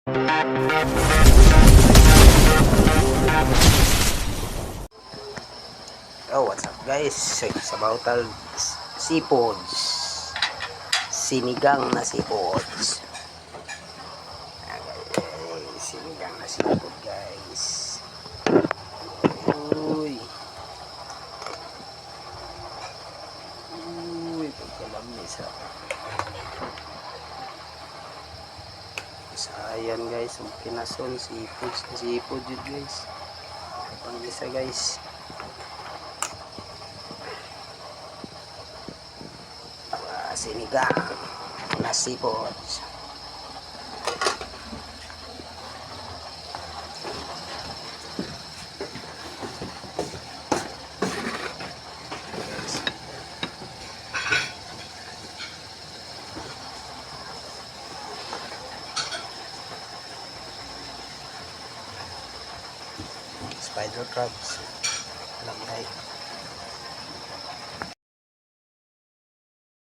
Oh, what's up guys? Sabautal seafoods. Sinigang na seafoods. Sinigang na seafood guys. Uy. Uy, pagkalamis ha. Ayan guys, ang kinason seafood yun guys. Pang isa guys. Sinigang na seafoods. Spider crabs. Alam na